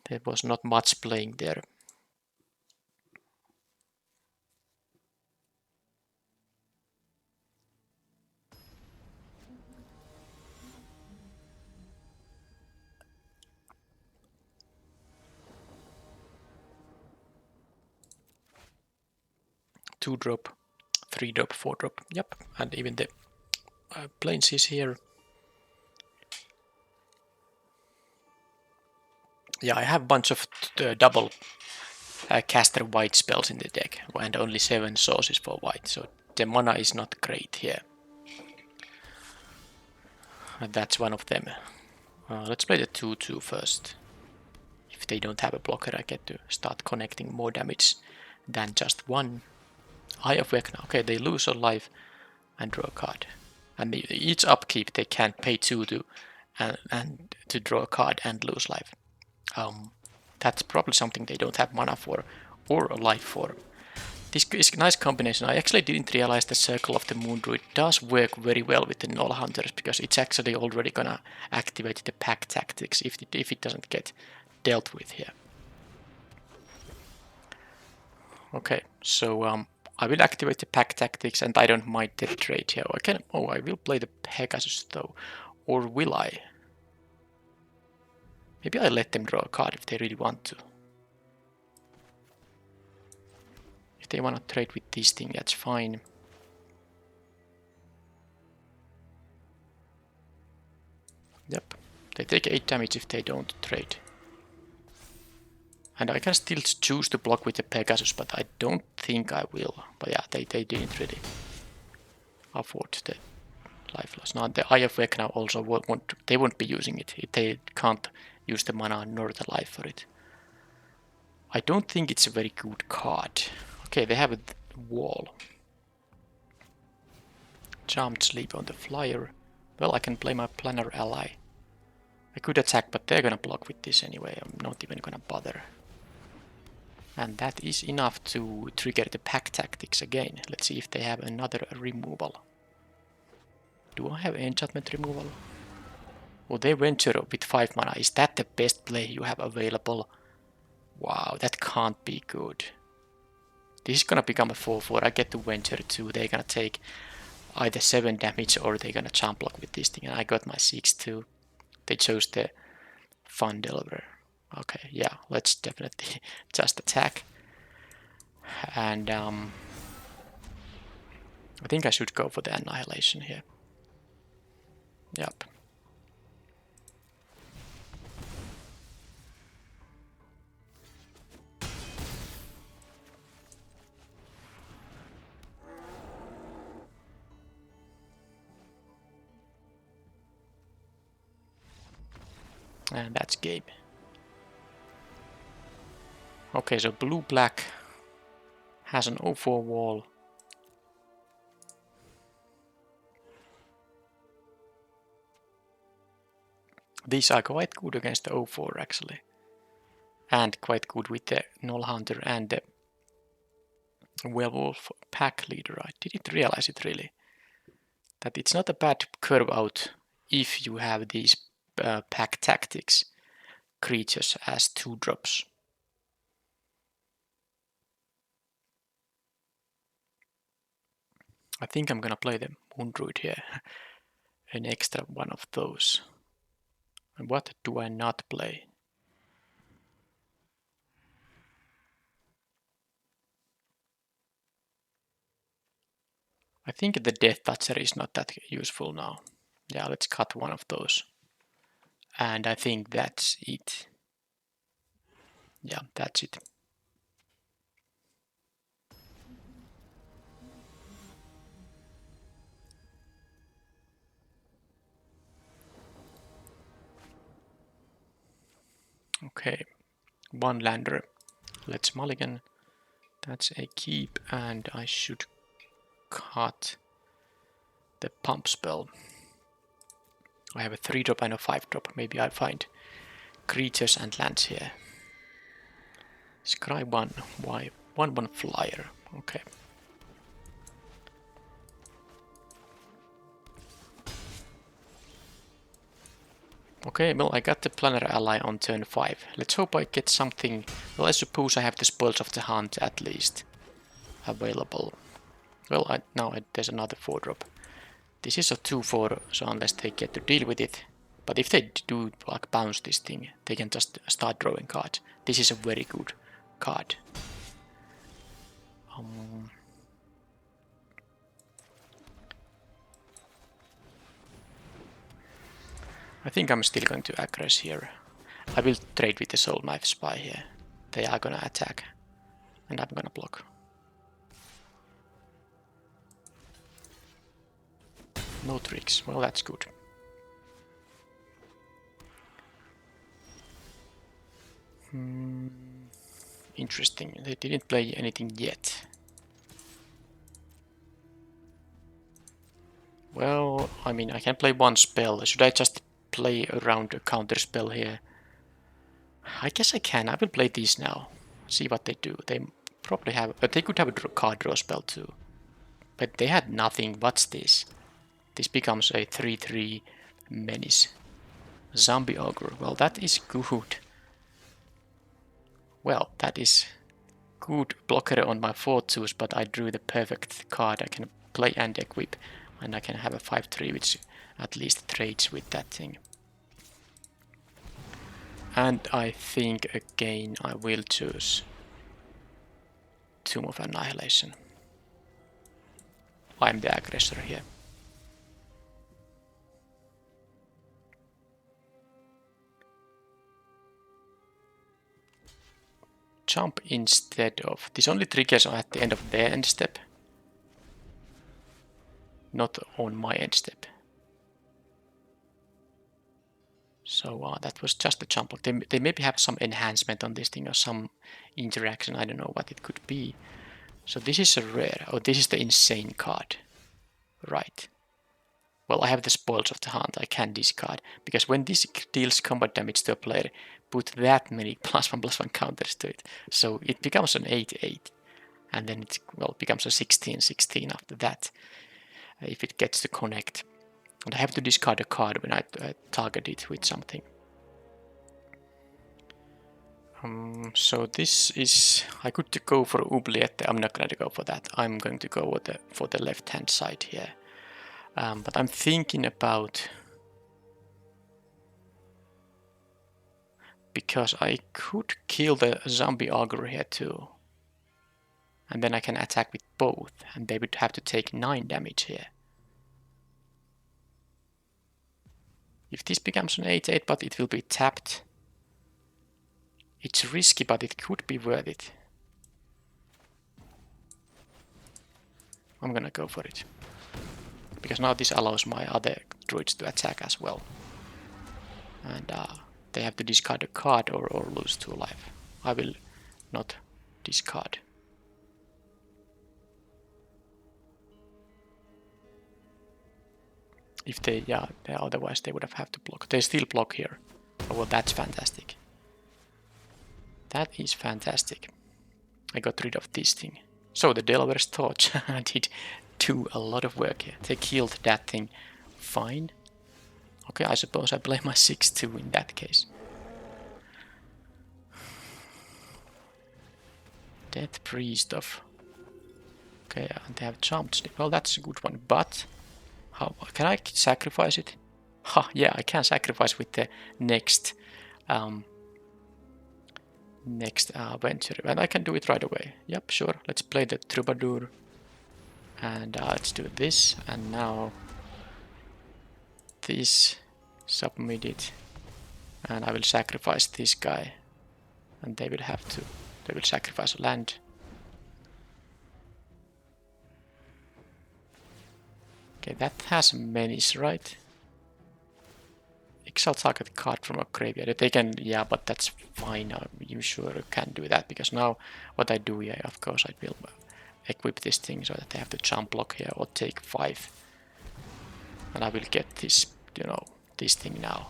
there was not much playing there. Two drop, 3 drop, 4 drop, yep, and even the planes is here. Yeah, I have a bunch of double caster white spells in the deck, and only 7 sources for white, so the mana is not great here. And that's one of them. Let's play the 2/2 first. If they don't have a blocker, I get to start connecting more damage than just one. Eye of Vecna. Okay, they lose a life and draw a card. And each upkeep they can pay 2 to and to draw a card and lose life. That's probably something they don't have mana for or a life for. This is a nice combination. I actually didn't realize the Circle of the Moon Druid does work very well with the Null Hunters, because it's actually already gonna activate the pack tactics if it doesn't get dealt with here. Okay, so I will activate the pack tactics, and I don't mind the trade here. I will play the Pegasus though, or will I? Maybe I let them draw a card if they really want to. If they want to trade with this thing, that's fine. Yep, they take 8 damage if they don't trade. And I can still choose to block with the Pegasus, but I don't think I will. But yeah, they didn't really afford the life loss. Now the Eye of Vecna also they won't be using it. They can't use the mana nor the life for it. I don't think it's a very good card. Okay, they have a wall. Charmed Sleep on the flyer. Well, I can play my Planner Ally. I could attack, but they're gonna block with this anyway. I'm not even gonna bother. And that is enough to trigger the pack tactics again. Let's see if they have another removal. Do I have enchantment removal? Oh, they venture with 5 mana. Is that the best play you have available? Wow, that can't be good. This is gonna become a 4/4. I get to venture 2. They're gonna take either 7 damage or they're gonna jump block with this thing. And I got my 6/2. They chose the Fun Delver. Okay, yeah, let's definitely just attack. And I think I should go for the Annihilation here. Yep. And that's game. Okay, so blue-black has an 0/4 wall. These are quite good against the 0/4 actually. And quite good with the Null Hunter and the Werewolf pack leader. I didn't realize it really. That it's not a bad curve out if you have these pack tactics creatures as 2 drops. I think I'm gonna play the Moon Druid here. An extra one of those. And what do I not play? I think the Death Toucher is not that useful now. Yeah, let's cut one of those. And I think that's it. Yeah, that's it. Okay, 1 lander. Let's mulligan. That's a keep, and I should cut the pump spell. I have a 3 drop and a 5 drop. Maybe I find creatures and lands here. Scry 1, why 1/1 flyer. Okay. Okay, well, I got the Planner Ally on turn 5. Let's hope I get something. Well, I suppose I have the Spoils of the Hunt at least available. Well, there's another 4-drop. This is a 2-4, so unless they get to deal with it. But if they do like bounce this thing, they can just start drawing cards. This is a very good card. I think I'm still going to aggress here. I will trade with the Soul Knife Spy here. They are gonna attack, and I'm gonna block. No tricks. Well, that's good. Interesting. They didn't play anything yet. Well, I mean, I can play one spell. Should I just play around a counter spell here? I guess I can. I will play these now. See what they do. They probably have... But they could have a card draw spell too. But they had nothing. What's this? This becomes a 3-3 menace. Zombie Ogre. Well, that is good. Well, that is good blocker on my 4-2s, but I drew the perfect card. I can play and equip, and I can have a 5-3, which at least trades with that thing. And I think again I will choose Tomb of Annihilation. I'm the aggressor here. Jump instead of... This only triggers at the end of their end step, not on my end step. So that was just a jump block. They maybe have some enhancement on this thing or some interaction. I don't know what it could be. So this is a rare. Oh, this is the insane card. Right. Well, I have the Spoils of the Hunt. I can discard. Because when this deals combat damage to a player, put that many +1/+1 counters to it. So it becomes an 8-8. And then it becomes a 16-16 after that. If it gets to connect. And I have to discard a card when I target it with something. So this is... I could go for Oubliette. I'm not going to go for that. I'm going to go for the left-hand side here. But I'm thinking about... Because I could kill the Zombie Ogre here too. And then I can attack with both. And they would have to take 9 damage here. If this becomes an 8-8, but it will be tapped. It's risky, but it could be worth it. I'm gonna go for it. Because now this allows my other druids to attack as well. And they have to discard a card or lose 2 life. I will not discard. If they, otherwise they would have to block. They still block here. Oh, well, that's fantastic. That is fantastic. I got rid of this thing. So the Delaware's Torch did do a lot of work here. They killed that thing. Fine. Okay, I suppose I play my 6-2 in that case. Death Priest of... Okay, and they have jumped. Well, that's a good one, but... How can I sacrifice it? Ha, yeah, I can sacrifice with the next venture, and I can do it right away. Yep, sure. Let's play the Troubadour, and let's do this. And now this, submit it, and I will sacrifice this guy, and they will have to. They will sacrifice land. Okay, that has menace, right? Exile target card from a graveyard. They can, yeah, but that's fine. You sure can do that, because now what I do here, of course, I will equip this thing so that they have to jump block here or take 5. And I will get this, this thing now.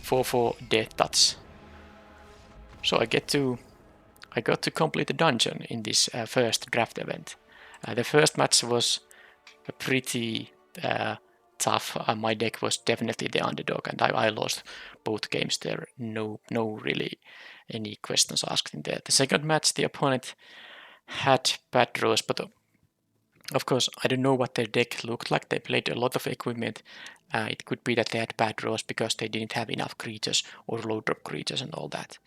4/4 Death Touch. So I got to complete the dungeon in this first draft event. The first match was a pretty tough. My deck was definitely the underdog, and I lost both games there. No really any questions asked in there. The second match, the opponent had bad draws, but of course, I don't know what their deck looked like. They played a lot of equipment. It could be that they had bad draws because they didn't have enough creatures or low drop creatures and all that.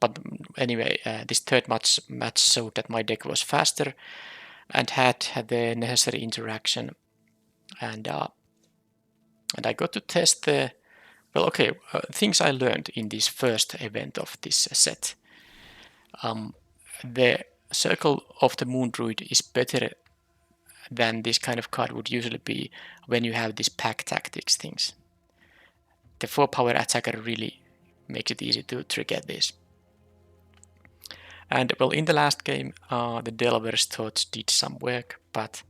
But anyway, this third match showed that my deck was faster and had the necessary interaction, and I got to test the things I learned in this first event of this set. The Circle of the Moon Druid is better than this kind of card would usually be when you have these pack tactics things. The 4-power attacker really makes it easy to trigger this. And well, in the last game, the Delver's Thoughts did some work, but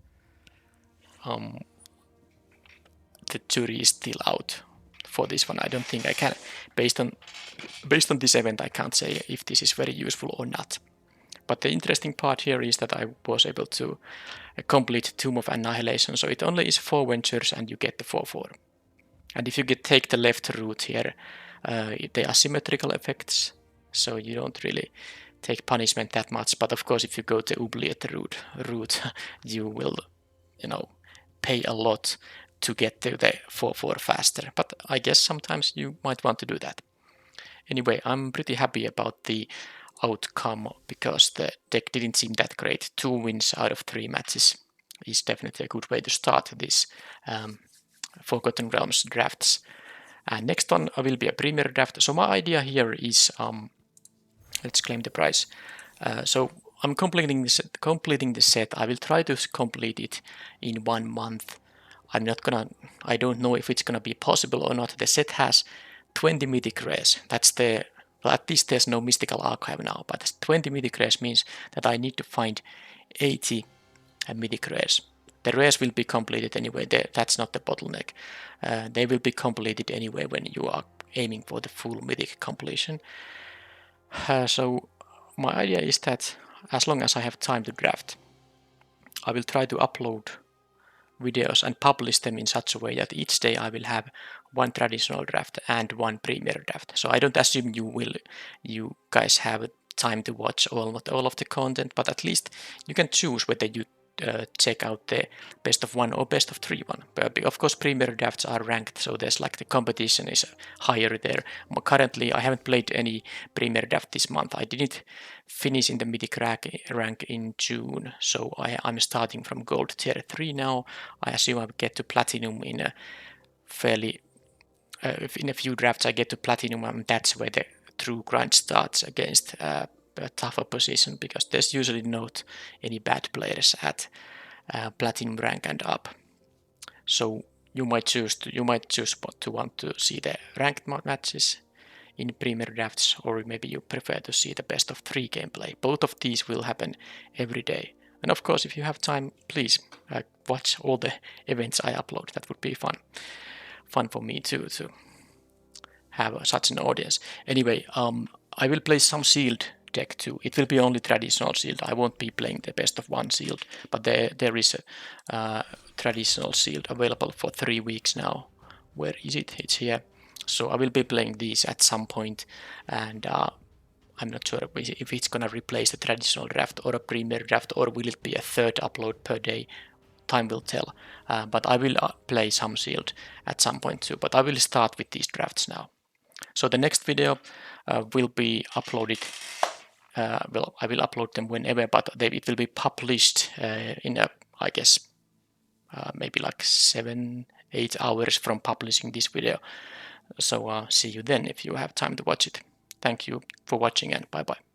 the jury is still out for this one. I don't think I can, based on this event, I can't say if this is very useful or not. But the interesting part here is that I was able to complete Tomb of Annihilation, so it only is 4 ventures and you get the 4/4. And if you take the left route here, they are symmetrical effects, so you don't really take punishment that much. But of course, if you go the oubliette route, you will, pay a lot to get to the 4/4 faster. But I guess sometimes you might want to do that. Anyway, I'm pretty happy about the outcome because the deck didn't seem that great. 2 wins out of 3 matches is definitely a good way to start this Forgotten Realms drafts. And next one will be a Premier draft. So my idea here is, let's claim the prize. So I'm completing the set. I will try to complete it in 1 month. I don't know if it's gonna be possible or not. The set has 20 mythic rares. Well, at least there's no mystical archive now, but 20 mythic rares means that I need to find 80 mythic rares. The rares will be completed anyway. That's not the bottleneck. They will be completed anyway when you are aiming for the full mythic completion. So my idea is that as long as I have time to draft, I will try to upload videos and publish them in such a way that each day I will have 1 traditional draft and 1 premier draft. So I don't assume you guys have time to watch all of the content, but at least you can choose whether you check out the best of 1 or best of 3 one. But of course, premier drafts are ranked, so there's like the competition is higher there. Currently, I haven't played any premier draft this month. I didn't finish in the mythic rank in June, so I'm starting from gold tier 3 now. I assume I will get to platinum in a in a few drafts. I get to platinum, and that's where the true grind starts against a tougher position, because there's usually not any bad players at platinum rank and up. So you might choose to want to see the ranked matches in premier drafts, or maybe you prefer to see the best of 3 gameplay. Both of these will happen every day. And of course, if you have time, please watch all the events I upload. That would be fun for me to have such an audience. Anyway, I will play some sealed deck too. It will be only traditional sealed. I won't be playing the best of 1 sealed, but there is a traditional sealed available for 3 weeks now. Where is it? It's here. So I will be playing these at some point, and I'm not sure if it's gonna replace the traditional draft or a premier draft, or will it be a 3rd upload per day. Time will tell. But I will play some sealed at some point too. But I will start with these drafts now. So the next video will be uploaded. I will upload them whenever, but it will be published in I guess maybe like 7-8 hours from publishing this video. So see you then if you have time to watch it. Thank you for watching, and bye bye.